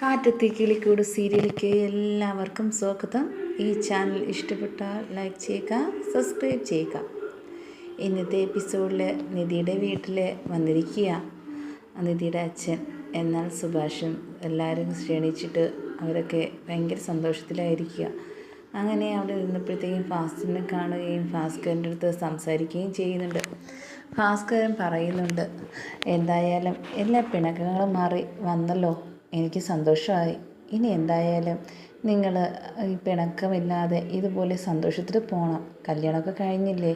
കാറ്റത്തി കിളിക്കൂട് സീരിയലിലേക്ക് എല്ലാവർക്കും സ്വാഗതം. ഈ ചാനൽ ഇഷ്ടപ്പെട്ടാൽ ലൈക്ക് ചെയ്യുക, സബ്സ്ക്രൈബ് ചെയ്യുക. ഇന്നത്തെ എപ്പിസോഡിൽ നിധിയുടെ വീട്ടിൽ വന്നിരിക്കുക നിധിയുടെ അച്ഛൻ. എന്നാൽ സുഭാഷും എല്ലാവരും ക്ഷണിച്ചിട്ട് അവരൊക്കെ ഭയങ്കര സന്തോഷത്തിലായിരിക്കുക. അങ്ങനെ അവിടെ നിന്നപ്പോഴത്തേക്കും ഭാസ്കരനെ കാണുകയും ഭാസ്കരൻ്റെ അടുത്ത് സംസാരിക്കുകയും ചെയ്യുന്നുണ്ട്. ഭാസ്കരൻ പറയുന്നുണ്ട്, എന്തായാലും എല്ലാ പിണക്കങ്ങളും മാറി വന്നല്ലോ, എനിക്ക് സന്തോഷമായി. ഇനി എന്തായാലും നിങ്ങൾ ഈ പിണക്കമില്ലാതെ ഇതുപോലെ സന്തോഷത്തിൽ പോകണം. കല്യാണമൊക്കെ കഴിഞ്ഞില്ലേ,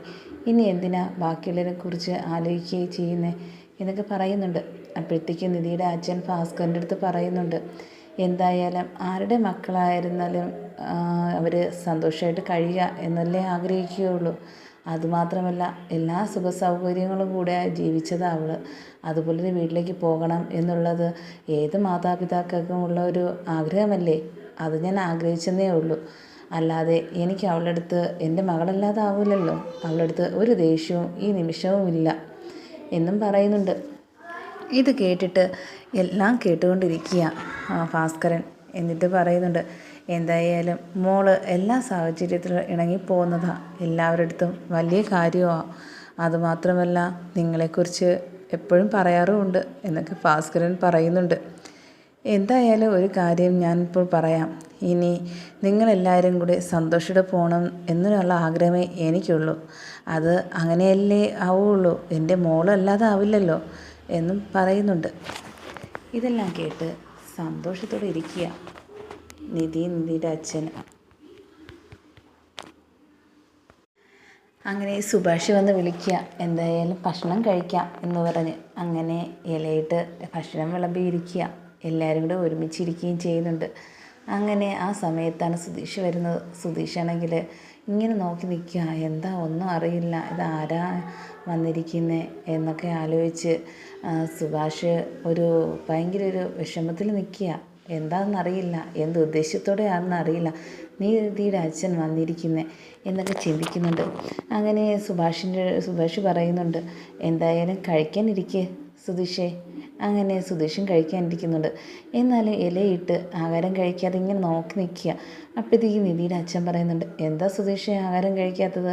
ഇനി എന്തിനാ ബാക്കിയുള്ളവരെ കുറിച്ച് ആലോചിക്കുകയും ചെയ്യുന്നത് എന്നൊക്കെ പറയുന്നുണ്ട്. അപ്പോഴത്തേക്കും നിധിയുടെ അച്ഛൻ ഭാസ്കരൻ്റെ അടുത്ത് പറയുന്നുണ്ട്, എന്തായാലും ആരുടെ മക്കളായിരുന്നാലും അവർ സന്തോഷമായിട്ട് കഴിയുക എന്നല്ലേ ആഗ്രഹിക്കുകയുള്ളൂ. അതുമാത്രമല്ല എല്ലാ സുഖ സൗകര്യങ്ങളും കൂടെ ജീവിച്ചതാണ് അവൾ. അതുപോലെ വീട്ടിലേക്ക് പോകണം എന്നുള്ളത് ഏത് മാതാപിതാക്കൾക്കും ഉള്ള ഒരു ആഗ്രഹമല്ലേ. അത് ഞാൻ ആഗ്രഹിച്ചെന്നേ ഉള്ളൂ. അല്ലാതെ എനിക്ക് അവളുടെ അടുത്ത് എൻ്റെ മകളല്ലാതെ ആവില്ലല്ലോ. അവളുടെ അടുത്ത് ഒരു ദേഷ്യവും ഈ നിമിഷവും ഇല്ല എന്നും പറയുന്നുണ്ട്. ഇത് കേട്ടിട്ട് എല്ലാം കേട്ടുകൊണ്ടിരിക്കുക ഭാസ്കരൻ. എന്നിട്ട് പറയുന്നുണ്ട്, എന്തായാലും മോള് എല്ലാ സാഹചര്യത്തിലും ഇണങ്ങിപ്പോകുന്നതാണ് എല്ലാവരുടെ അടുത്തും വലിയ കാര്യമാണ്. അതുമാത്രമല്ല നിങ്ങളെക്കുറിച്ച് എപ്പോഴും പറയാറുമുണ്ട് എന്നൊക്കെ ഭാസ്കരൻ പറയുന്നുണ്ട്. എന്തായാലും ഒരു കാര്യം ഞാനിപ്പോൾ പറയാം, ഇനി നിങ്ങളെല്ലാവരും കൂടി സന്തോഷത്തോടെ പോകണം എന്നുള്ള ആഗ്രഹമേ എനിക്കുള്ളൂ. അത് അങ്ങനെയല്ലേ ആവുള്ളൂ, എൻ്റെ മോളല്ലാതെ ആവില്ലല്ലോ എന്നും പറയുന്നുണ്ട്. ഇതെല്ലാം കേട്ട് സന്തോഷത്തോടെ ഇരിക്കുക നിധിയുടെ അച്ഛൻ. അങ്ങനെ സുഭാഷ് വന്ന് വിളിക്കുക, എന്തായാലും ഭക്ഷണം കഴിക്കാം എന്ന് പറഞ്ഞ് അങ്ങനെ ഇലയിട്ട് ഭക്ഷണം വിളമ്പിയിരിക്കുക. എല്ലാവരും കൂടെ ഒരുമിച്ചിരിക്കുകയും ചെയ്യുന്നുണ്ട്. അങ്ങനെ ആ സമയത്താണ് സുധീഷ് വരുന്നത്. സുധീഷാണെങ്കിൽ ഇങ്ങനെ നോക്കി നിൽക്കുക, എന്താ ഒന്നും അറിയില്ല, ഇതാരാ വന്നിരിക്കുന്നത് എന്നൊക്കെ ആലോചിച്ച് സുഭാഷ് ഭയങ്കര ഒരു വിഷമത്തിൽ നിൽക്കുക. എന്താണെന്നറിയില്ല, എന്ത് ഉദ്ദേശത്തോടെയാണെന്നറിയില്ല നിധിയുടെ അച്ഛൻ വന്നിരിക്കുന്നത് എന്നൊക്കെ ചിന്തിക്കുന്നുണ്ട്. അങ്ങനെ സുഭാഷ് പറയുന്നുണ്ട്, എന്തായാലും കഴിക്കാനിരിക്കുക സുധീഷേ. അങ്ങനെ സുധീഷും കഴിക്കാനിരിക്കുന്നുണ്ട്. എന്നാലും ഇലയിട്ട് ആഹാരം കഴിക്കാതെ ഇങ്ങനെ നോക്കി നിൽക്കുക. അപ്പോഴത്തേക്ക് നിധിയുടെ അച്ഛൻ പറയുന്നുണ്ട്, എന്താ സുധീഷേ ആഹാരം കഴിക്കാത്തത്,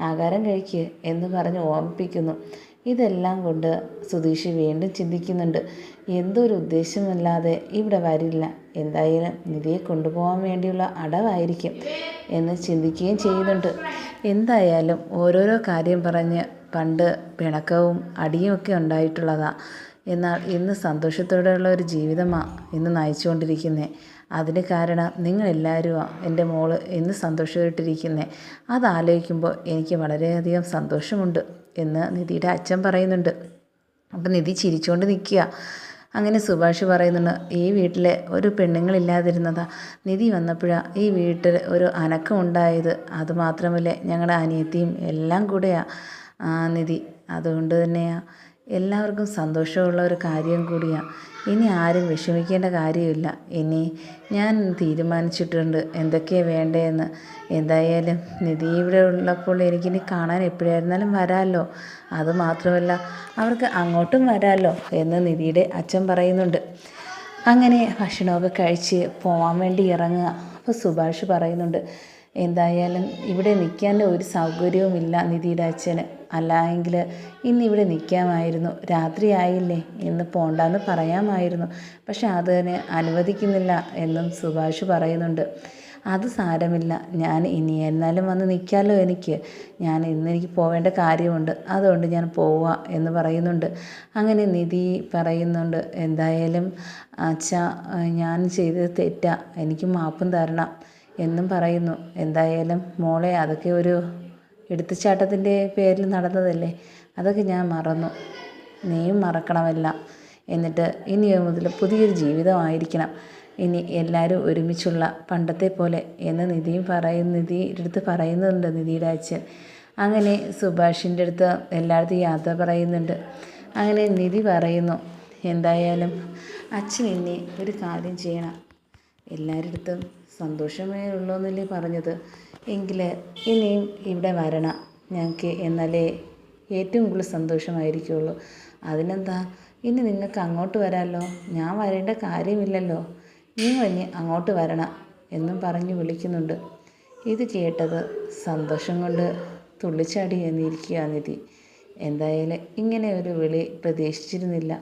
ആഹാരം കഴിക്കുക എന്ന് പറഞ്ഞ് ഓർമ്മിപ്പിക്കുന്നു. ഇതെല്ലാം കൊണ്ട് സുധീഷ് വീണ്ടും ചിന്തിക്കുന്നുണ്ട്, എന്തോ ഒരു ഉദ്ദേശമില്ലാതെ ഇവിടെ വരില്ല, എന്തായാലും നിധിയെ കൊണ്ടുപോകാൻ വേണ്ടിയുള്ള അടവായിരിക്കും എന്ന് ചിന്തിക്കുകയും ചെയ്യുന്നുണ്ട്. എന്തായാലും ഓരോരോ കാര്യം പറഞ്ഞ് പണ്ട് പിണക്കവും അടിയുമൊക്കെ ഉണ്ടായിട്ടുള്ളതാണ്. എന്നാൽ ഇന്ന് സന്തോഷത്തോടെയുള്ള ഒരു ജീവിതമാണ് ഇന്ന് നയിച്ചുകൊണ്ടിരിക്കുന്നത്. അതിന് കാരണം നിങ്ങളെല്ലാവരുമാണ് എൻ്റെ മോള് ഇന്ന് സന്തോഷമായിട്ടിരിക്കുന്നത്. അതാലോചിക്കുമ്പോൾ എനിക്ക് വളരെയധികം സന്തോഷമുണ്ട് എന്ന് നിധിയുടെ അച്ഛൻ പറയുന്നുണ്ട്. അപ്പം നിധി ചിരിച്ചുകൊണ്ട് നിൽക്കുക. അങ്ങനെ സുഭാഷ് പറയുന്നുണ്ട്, ഈ വീട്ടിൽ ഒരു പെണ്ണുങ്ങളില്ലാതിരുന്നതാ, നിധി വന്നപ്പോഴാണ് ഈ വീട്ടിൽ ഒരു അനക്കം ഉണ്ടായത്. അതുമാത്രമല്ല ഞങ്ങളുടെ അനിയത്തിയും എല്ലാം കൂടെയാണ് നിധി. അതുകൊണ്ട് തന്നെയാണ് എല്ലാവർക്കും സന്തോഷമുള്ള ഒരു കാര്യം കൂടിയാണ്. ഇനി ആരും വിഷമിക്കേണ്ട കാര്യമില്ല. ഇനി ഞാൻ തീരുമാനിച്ചിട്ടുണ്ട് എന്തൊക്കെയാണ് വേണ്ടതെന്ന്. എന്തായാലും നിധി ഇവിടെ ഉള്ളപ്പോൾ എനിക്കിനി കാണാൻ എപ്പോഴായിരുന്നാലും വരാമല്ലോ. അതുമാത്രമല്ല അവർക്ക് അങ്ങോട്ടും വരാമല്ലോ എന്ന് നിധിയുടെ അച്ഛൻ പറയുന്നുണ്ട്. അങ്ങനെ ഭക്ഷണമൊക്കെ കഴിച്ച് പോകാൻ വേണ്ടി ഇറങ്ങുക. അപ്പോൾ സുഭാഷ് പറയുന്നുണ്ട്, എന്തായാലും ഇവിടെ നിൽക്കാൻ ഒരു സൗകര്യവുമില്ല നിധിയുടെ അച്ഛന്, അല്ലായെങ്കിൽ ഇന്നിവിടെ നിൽക്കാമായിരുന്നു, രാത്രി ആയില്ലേ ഇന്ന് പോണ്ടെന്ന് പറയാമായിരുന്നു, പക്ഷെ അതിന് അനുവദിക്കുന്നില്ല എന്നും സുഭാഷ് പറയുന്നുണ്ട്. അത് സാരമില്ല, ഞാൻ ഇനി എന്നാലും വന്ന് നിൽക്കാമല്ലോ, എനിക്ക് പോവേണ്ട കാര്യമുണ്ട്, അതുകൊണ്ട് ഞാൻ പോവുക എന്ന് പറയുന്നുണ്ട്. അങ്ങനെ നിധി പറയുന്നുണ്ട്, എന്തായാലും അച്ഛാ ഞാൻ ചെയ്തത് തെറ്റാ, എനിക്ക് മാപ്പും തരണം എന്നും പറയുന്നു. എന്തായാലും മോളെ അതൊക്കെ ഒരു എടുത്തുചാട്ടത്തിൻ്റെ പേരിൽ നടന്നതല്ലേ, അതൊക്കെ ഞാൻ മറന്നു, നീയും മറക്കണമെല്ലാം. എന്നിട്ട് ഇനി മുതൽ പുതിയൊരു ജീവിതമായിരിക്കണം, ഇനി എല്ലാവരും ഒരുമിച്ചുള്ള പണ്ടത്തെ പോലെ എന്ന് നിധിയുടെ അടുത്ത് പറയുന്നുണ്ട് നിധിയുടെ അച്ഛൻ. അങ്ങനെ സുഭാഷിൻ്റെ അടുത്ത് എല്ലായിടത്തും യാത്ര പറയുന്നുണ്ട്. അങ്ങനെ നിധി പറയുന്നു, എന്തായാലും അച്ഛൻ ഇനി ഒരു കാര്യം ചെയ്യണം, എല്ലാവരുടെ അടുത്തും സന്തോഷമേ ഉള്ളൂ എന്നല്ലേ പറഞ്ഞത്, എങ്കിൽ ഇനിയും ഇവിടെ വരണം ഞങ്ങൾക്ക്, എന്നാലേ ഏറ്റവും കൂടുതൽ സന്തോഷമായിരിക്കുള്ളൂ. അതിനെന്താ, ഇനി നിങ്ങൾക്ക് അങ്ങോട്ട് വരാമല്ലോ, ഞാൻ വരേണ്ട കാര്യമില്ലല്ലോ നിങ്ങളിനി അങ്ങോട്ട് വരണം എന്നും പറഞ്ഞ് വിളിക്കുന്നുണ്ട്. ഇത് കേട്ടത് സന്തോഷം കൊണ്ട് തുള്ളിച്ചാടി എന്നിരിക്കുക നിധി. എന്തായാലും ഇങ്ങനെ ഒരു വിളി പ്രതീക്ഷിച്ചിരുന്നില്ല.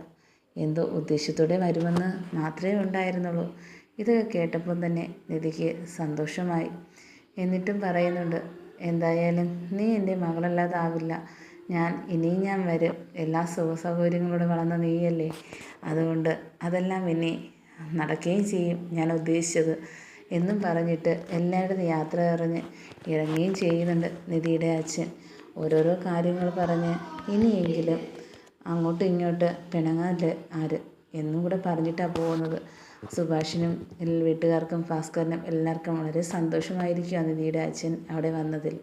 എന്തോ ഉദ്ദേശത്തോടെ വരുമെന്ന് മാത്രമേ ഉണ്ടായിരുന്നുള്ളൂ. ഇതൊക്കെ കേട്ടപ്പോൾ തന്നെ നിധിക്ക് സന്തോഷമായി. എന്നിട്ടും പറയുന്നുണ്ട്, എന്തായാലും നീ എൻ്റെ മകളല്ലാതാവില്ല. ഇനിയും ഞാൻ വരും. എല്ലാ സുഖ സൗകര്യങ്ങളോടെ വളർന്ന നീയല്ലേ. അതുകൊണ്ട് അതെല്ലാം ഇനി നടക്കുകയും ചെയ്യും ഞാൻ ഉദ്ദേശിച്ചത് എന്നും പറഞ്ഞിട്ട് എല്ലായിടത്തും യാത്ര പറഞ്ഞ് ഇറങ്ങുകയും ചെയ്യുന്നുണ്ട് നിധിയുടെ അച്ഛൻ. ഓരോരോ കാര്യങ്ങൾ പറഞ്ഞ് ഇനിയെങ്കിലും അങ്ങോട്ടും ഇങ്ങോട്ട് പിണങ്ങാതെ ആര് എന്നും കൂടെ പറഞ്ഞിട്ടാണ് പോകുന്നത്. സുഭാഷിനും വീട്ടുകാർക്കും ഭാസ്കരനും എല്ലാവർക്കും വളരെ സന്തോഷമായിരിക്കും നിധിയുടെ അച്ഛൻ അവിടെ വന്നതിൽ.